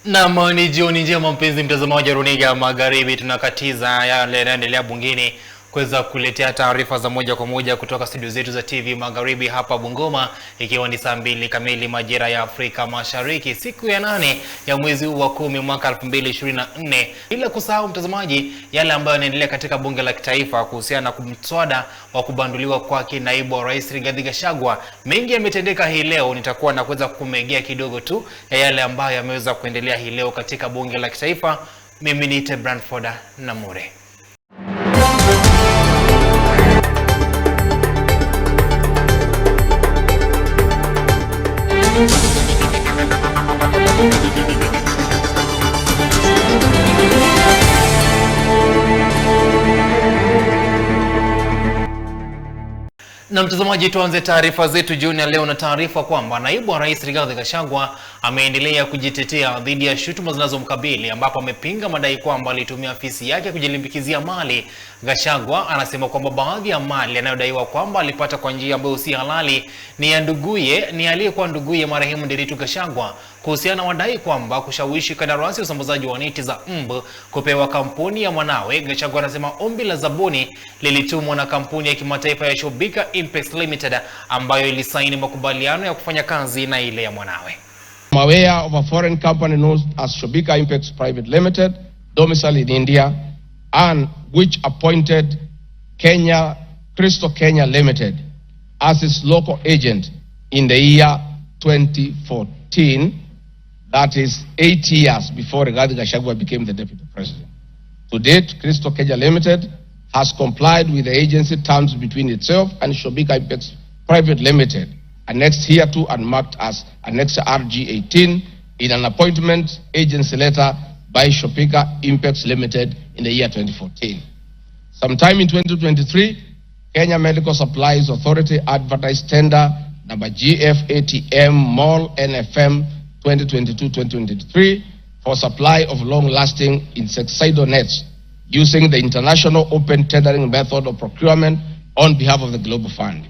Na ni jioni njema mpenzi mtazamaji wa Runinga Magharibi, tunakatiza yale yanaendelea bungeni kuweza kuletea taarifa za moja kwa moja kutoka studio zetu za TV Magharibi hapa Bungoma, ikiwa ni saa 2 kamili majira ya Afrika Mashariki, siku ya 8 ya mwezi wa 10 mwaka 2024. Bila kusahau mtazamaji, yale ambayo yanaendelea katika bunge la kitaifa kuhusiana na mswada wa kubanduliwa kwake naibu wa rais Rigathi Gachagua. Mengi yametendeka hii leo, nitakuwa na kuweza kumegea kidogo tu ya yale ambayo yameweza kuendelea hii leo katika bunge la kitaifa. Mimi ni Brandford Namure. Na mtazamaji, tuanze taarifa zetu jioni ya leo na taarifa kwamba naibu wa rais Rigathi Gachagua ameendelea kujitetea dhidi ya shutuma zinazomkabili, ambapo amepinga madai kwamba alitumia afisi yake kujilimbikizia mali. Gachagua anasema kwamba baadhi ya mali yanayodaiwa kwamba alipata kwa njia ambayo si halali ni aliyekuwa nduguye marehemu Nderitu Gachagua. Kuhusiana na wadai kwamba kushawishi kandarasi usambazaji wa neti za kupewa kampuni ya mwanawe, Gachagua anasema ombi la zabuni lilitumwa na kampuni ya kimataifa ya Shobika Impex Limited ambayo ilisaini makubaliano ya kufanya kazi na ile ya mwanawe. I'm aware of a foreign company known as Shobika Impex Private Limited, domiciled in India, and which appointed Crystal Kenya Limited as its local agent in the year 2014. That is 8 years before Rigathi Gachagua became the deputy president. To date, Crystal Kenya Limited has complied with the agency terms between itself and Shobika Impex Private Limited, annexed hereto and marked as Annex RG18 in an appointment agency letter by Shobika Impex Limited in the year 2014. Sometime in 2023, Kenya Medical Supplies Authority advertised tender number GFATM Mall NFM 2022-2023 for supply of long-lasting insecticidal nets using the international open tendering method of procurement on behalf of the Global Fund.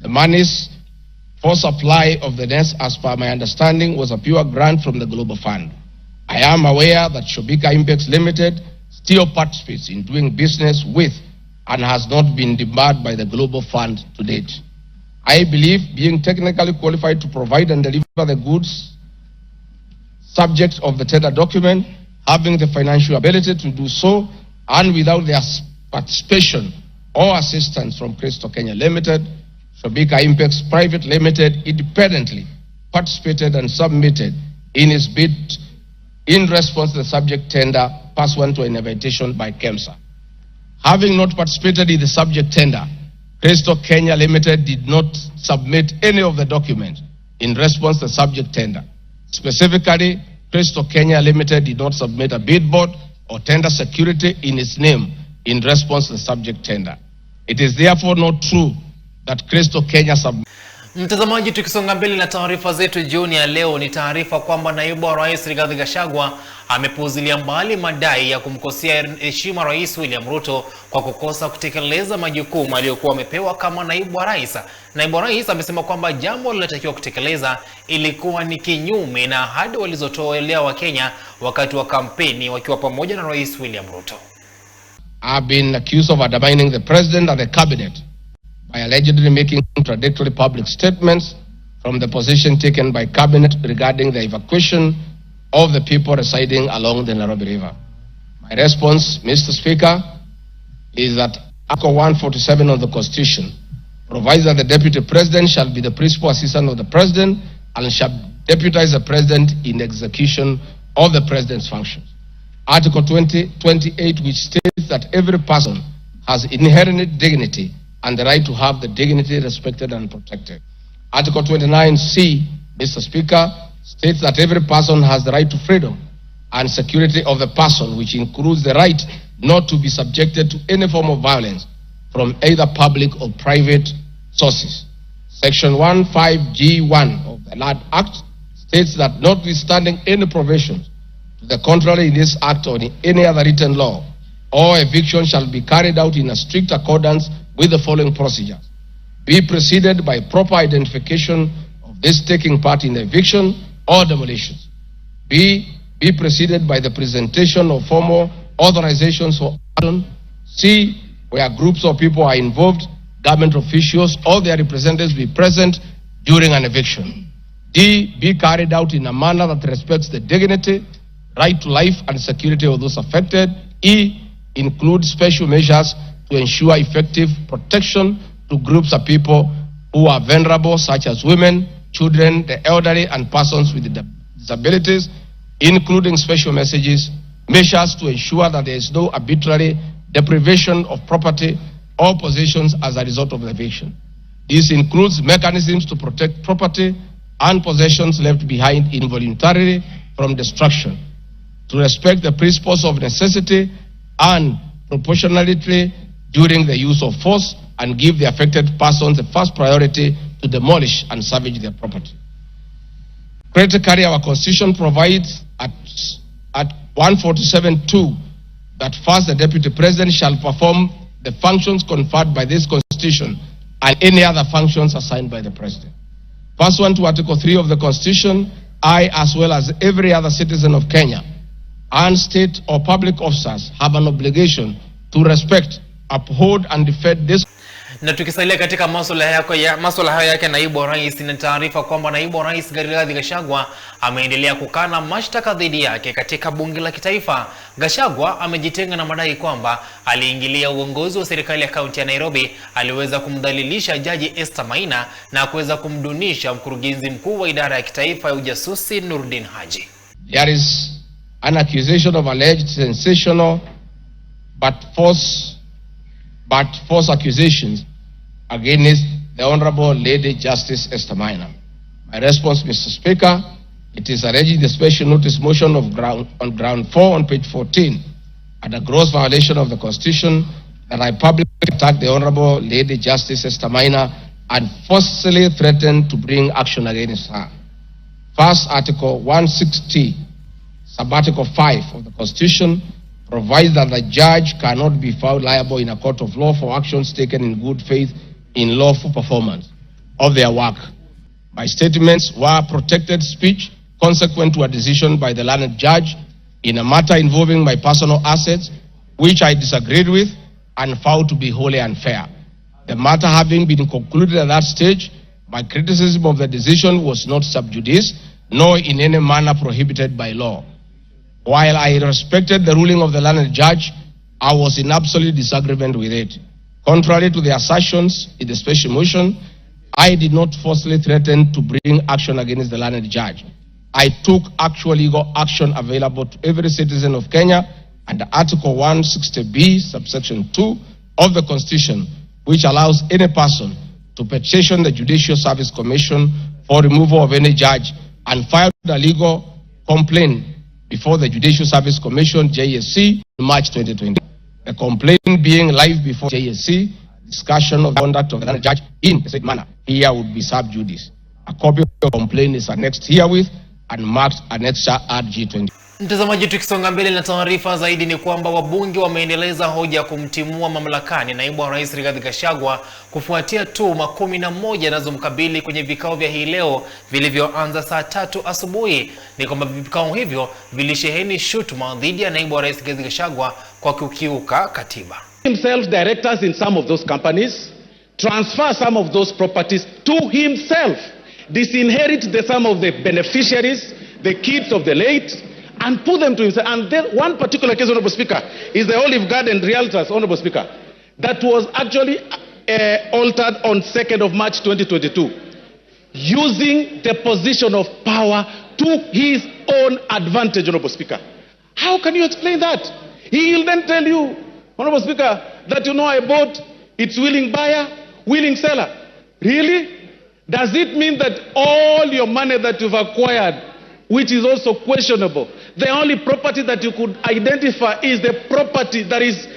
The monies for supply of the nets, as per my understanding, was a pure grant from the Global Fund. I am aware that Shobika Impex Limited still participates in doing business with and has not been debarred by the Global Fund to date. I believe being technically qualified to provide and deliver the goods subject of the tender document, having the financial ability to do so, and without their participation or assistance from Crystal Kenya Limited, Shobika Impex Private Limited independently participated and submitted in its bid in response to the subject tender pursuant to an invitation by KEMSA. Having not participated in the subject tender, Crystal Kenya Limited did not submit any of the documents in response to the subject tender. Specifically, Crystal Kenya Limited did not submit a bid board or tender security in its name in response to the subject tender. It is therefore not true that Crystal Kenya submitted. Mtazamaji, tukisonga mbele na taarifa zetu jioni ya leo, ni taarifa kwamba naibu wa rais Rigathi Gachagua amepuuzilia mbali madai ya kumkosea heshima Rais William Ruto kwa kukosa kutekeleza majukumu aliyokuwa amepewa kama naibu wa rais. Naibu wa rais amesema kwamba jambo lilotakiwa kutekeleza ilikuwa ni kinyume na ahadi walizotoa Wakenya wakati wa kampeni wakiwa pamoja na Rais William Ruto. I've been accused of undermining the president and the cabinet by allegedly making contradictory public statements from the position taken by cabinet regarding the evacuation of the people residing along the Nairobi River. My response, Mr. Speaker, is that Article 147 of the Constitution provides that the Deputy President shall be the principal assistant of the President and shall deputize the President in execution of the President's functions. Article 28, which states that every person has inherent dignity and the right to have the dignity respected and protected. Article 29C, Mr. Speaker, states that every person has the right to freedom and security of the person, which includes the right not to be subjected to any form of violence from either public or private sources. Section 15G1 of the Land Act states that notwithstanding any provisions to the contrary in this act or in any other written law, all eviction shall be carried out in a strict accordance with the following procedures. Be preceded by proper identification of this taking part in the eviction or demolitions. Be be preceded by the presentation of formal authorizations for action. C, where groups of people are involved, government officials or their representatives be present during an eviction. D, be carried out in a manner that respects the dignity, right to life and security of those affected. E, include special measures to ensure effective protection to groups of people who are vulnerable, such as women, children, the elderly, and persons with disabilities, including special measures to ensure that there is no arbitrary deprivation of property or possessions as a result of the eviction. This includes mechanisms to protect property and possessions left behind involuntarily from destruction, to respect the principles of necessity and proportionality during the use of force, and give the affected persons the first priority to demolish and salvage their property. Critically, our Constitution provides at 147(2) that first the Deputy President shall perform the functions conferred by this Constitution and any other functions assigned by the President. Pursuant to Article 3 of the Constitution, I, as well as every other citizen of Kenya, and state or public officers have an obligation to respect, uphold and defend this. Na tukisalia katika masuala haya yake naibu wa rais, ni taarifa kwamba naibu wa rais Rigathi Gachagua ameendelea kukana mashtaka dhidi yake katika bunge la kitaifa. Gachagua amejitenga na madai kwamba aliingilia uongozi wa serikali ya kaunti ya Nairobi, aliweza kumdhalilisha jaji Esther Maina na kuweza kumdunisha mkurugenzi mkuu wa idara ya kitaifa ya ujasusi Nurdin Haji. There is an accusation of alleged sensational but false accusations against the Honorable Lady Justice Esther Maina. My response, Mr. Speaker, it is alleged the special notice motion on ground 4 on page 14 at a gross violation of the Constitution that I publicly attacked the Honorable Lady Justice Esther Maina and forcefully threatened to bring action against her. First, Article 160, Sub-Article 5 of the Constitution provides that the judge cannot be found liable in a court of law for actions taken in good faith in lawful performance of their work. My statements were protected speech consequent to a decision by the learned judge in a matter involving my personal assets, which I disagreed with and found to be wholly unfair. The matter having been concluded at that stage, my criticism of the decision was not sub judice, nor in any manner prohibited by law. While I respected the ruling of the learned judge, I was in absolute disagreement with it. Contrary to the assertions in the special motion, I did not forcefully threaten to bring action against the learned judge. I took actual legal action available to every citizen of Kenya under Article 160B, subsection 2 of the Constitution, which allows any person to petition the Judicial Service Commission for removal of any judge and file a legal complaint before the Judicial Service Commission, JSC, in March 2020. The complaint being live before JSC, discussion of the conduct of the judge in the same manner here would be sub judice. A copy of the complaint is annexed herewith and marked Annexure RG20. Mtazamaji, tukisonga mbele na taarifa zaidi ni kwamba wabunge wameendeleza hoja kumtimua mamlakani naibu wa rais Rigathi Gachagua kufuatia tuhuma 11 zinazomkabili kwenye vikao vya hii leo vilivyoanza saa 3 asubuhi. Ni kwamba vikao hivyo vilisheheni shutuma dhidi ya naibu wa rais Rigathi Gachagua kwa kukiuka katiba. Himself directors in some of those companies, transfer some of those properties to himself, disinherit some of the beneficiaries, the kids of the late, and put them to himself. And then one particular case, Honorable Speaker, is the Olive Garden Realtors, Honorable Speaker, that was actually altered on 2nd of March 2022, using the position of power to his own advantage, Honorable Speaker. How can you explain that? He will then tell you, Honorable Speaker, that I bought its willing buyer, willing seller. Really? Does it mean that all your money that you've acquired, which is also questionable, the only property that you could identify is the property that is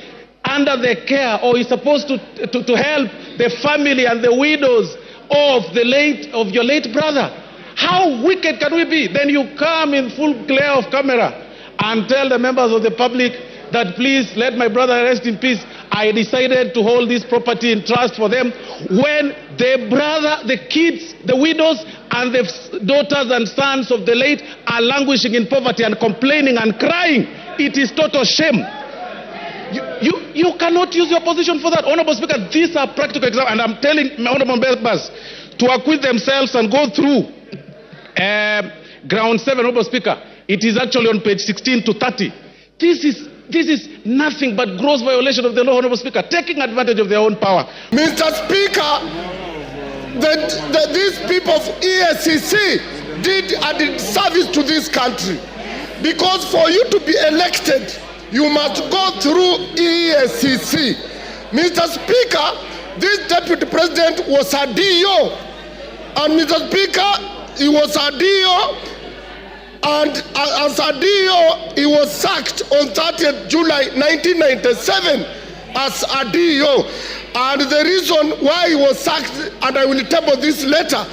under the care or is supposed to help the family and the widows of your late brother? How wicked can we be? Then you come in full glare of camera and tell the members of the public that please let my brother rest in peace. I decided to hold this property in trust for them when the brother, the kids, the widows, and the daughters and sons of the late are languishing in poverty and complaining and crying. It is total shame. You cannot use your position for that. Honorable Speaker, these are practical examples, and I'm telling my honorable members to acquit themselves and go through ground 7, Honorable Speaker. It is actually on page 16 to 30. This is nothing but gross violation of the law, Honorable Speaker, taking advantage of their own power. Mr. Speaker, these people of EACC did a service to this country, because for you to be elected, you must go through EACC. Mr. Speaker, this deputy president was a DO, and Mr. Speaker, he was a DO. And as a DO, he was sacked on 30th July 1997 as a DO. And the reason why he was sacked, and I will table this later,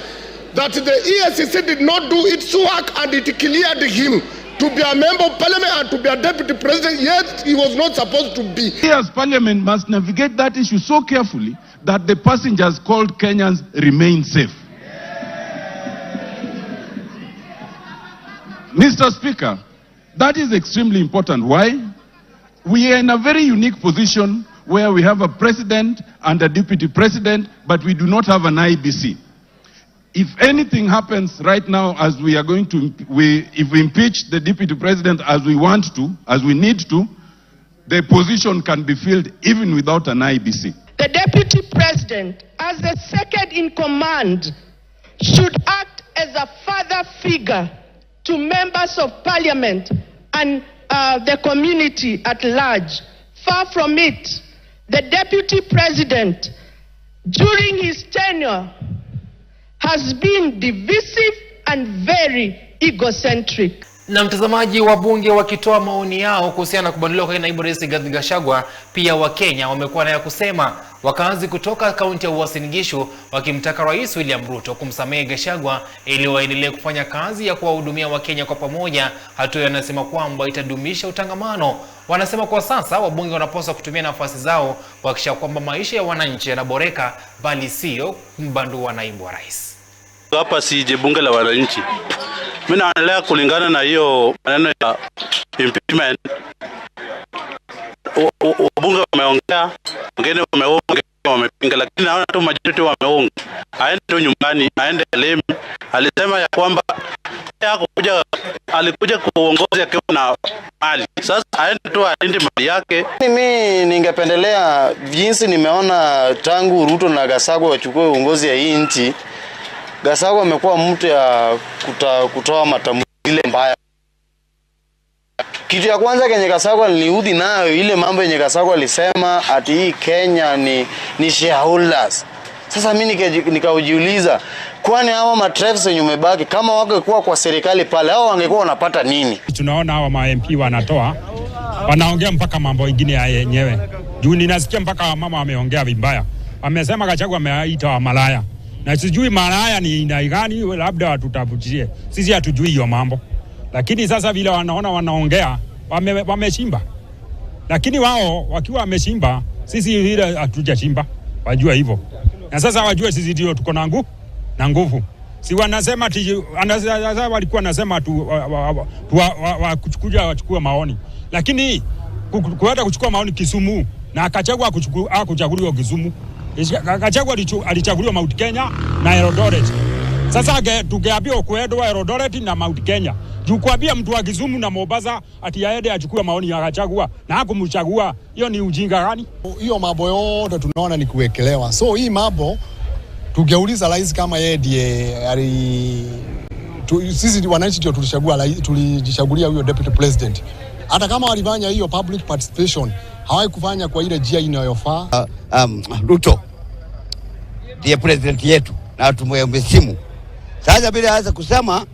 that the EACC did not do its work and it cleared him to be a member of parliament and to be a deputy president, yet he was not supposed to be. We as parliament must navigate that issue so carefully that the passengers called Kenyans remain safe. Mr. Speaker, that is extremely important. Why? We are in a very unique position where we have a president and a deputy president, but we do not have an IBC. If anything happens right now, as we are going to, if we impeach the deputy president as we want to, as we need to, the position can be filled even without an IBC. The deputy president, as the second in command, should act as a father figure to members of parliament and the community at large. Far from it, the deputy president, during his tenure, has been divisive and very egocentric. Na mtazamaji, wa Bunge wakitoa maoni yao kuhusiana na kubadilika kwa naibu rais Rigathi Gachagua, pia Wakenya wamekuwa na ya kusema. Wakazi kutoka kaunti ya Uasin Gishu wakimtaka Rais William Ruto kumsamehe Gachagua ili waendelee kufanya kazi ya kuwahudumia Wakenya kwa pamoja. Hatua yanasema kwamba itadumisha utangamano. Wanasema kwa sasa wabunge wanapaswa kutumia nafasi zao kuhakikisha kwamba maisha ya wananchi yanaboreka, bali sio kumpandua naibu wa rais. Hapa si bunge la wananchi. Mimi naendelea kulingana na hiyo maneno ya impeachment. Wabunge wameongea, wengine wamepinga, lakini naona tu majority wameunga. Aende tu nyumbani, aende elimu. Alisema ya kwamba alikuja kuongoza akiwa na mali. Sasa aende tu alinde mali yake. Mimi ningependelea jinsi nimeona tangu Ruto na Gachagua wachukue uongozi ya hii nchi. Gachagua amekuwa mtu ya kutoa matamshi ile mbaya. Kitu ya kwanza kenye Gachagua niliudhi nayo ile mambo yenye Gachagua alisema ati hii Kenya ni shareholders. Sasa mimi nikajiuliza, kwani hawa matrefs wenye umebaki kama wangekuwa kwa serikali pale hao wangekuwa wanapata nini? Tunaona hawa ma-MP wanaongea mpaka mambo mengine ya yenyewe. Juu ninasikia mpaka mama ameongea vibaya. Amesema Gachagua ameita wa malaya. Na sijui malaya ni aina gani, labda watutafutie. Sisi hatujui hiyo mambo. Lakini sasa vile wanaongea wameshimba. Lakini wao wakiwa wameshimba, sisi vile hatujashimba. Wajua hivyo. Na sasa wajua sisi ndio tuko na nguvu. Si wanasema walikuwa wanasema wachukue maoni. Lakini kuenda kuchukua maoni Kisumu na Gachagua kuchaguliwa Kisumu. Gachagua alichaguliwa Mount Kenya na Eldoret. Sasa tungeambiwa kuenda Eldoret na Mount Kenya. Juu kuambia mtu wa Kisumu na Mombasa ati aende achukue maoni ya Gachagua na hakumchagua, hiyo ni ujinga gani? Hiyo mambo yote tunaona ni kuwekelewa. So hii mambo tungeuliza rais kama yeye ndiye sisi wananchi ndio tulijichagulia huyo deputy president. Hata kama walifanya hiyo public participation, hawai kufanya kwa ile njia inayofaa. Ruto ndiye president yetu na tumemheshimu. Sasa bila hasa kusema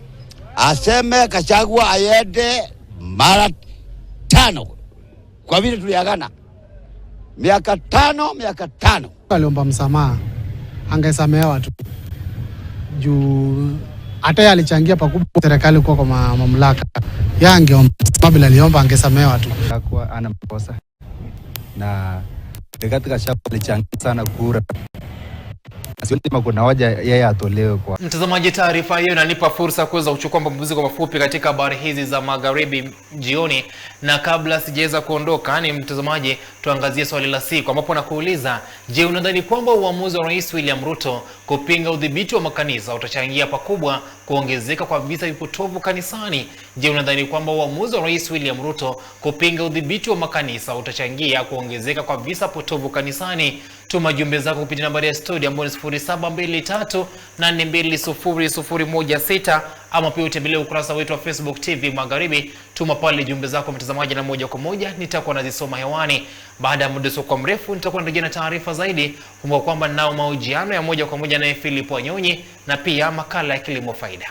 aseme Gachagua aende mara 5 kwa vile tuliagana miaka 5. Aliomba msamaha, angesamehewa tu. Juu hata yeye alichangia pakubwa serikali kwa mamlaka. Yeye angeomba, bila aliomba angesamehewa tu. Kwa ana makosa na Rigathi Gachagua alichangia sana kura. Sioni kama kuna hoja yeye atolewe kwa. Mtazamaji, taarifa hiyo inanipa fursa kuweza kuchukua mapumziko mafupi katika habari hizi za magharibi jioni, na kabla sijaweza kuondoka ni mtazamaji, tuangazie swali la siku ambapo nakuuliza, je, unadhani kwamba uamuzi wa Rais William Ruto kupinga udhibiti wa makanisa utachangia pakubwa kuongezeka kwa visa vipotovu kanisani? Je, unadhani kwamba uamuzi wa Rais William Ruto kupinga udhibiti wa makanisa utachangia kuongezeka kwa visa potovu kanisani? Tuma jumbe zako kupitia nambari ya studio ambayo ni 0723820016 ama pia utembelee ukurasa wetu wa Facebook TV Magharibi. Tuma pale jumbe zako mtazamaji, na moja kwa moja nitakuwa nazisoma hewani. Baada ya muda usio mrefu nitakuwa narejea na taarifa zaidi. Kumbuka kwamba nao mahojiano ya moja kwa moja na Philip Wanyonyi na pia makala ya Kilimo Faida.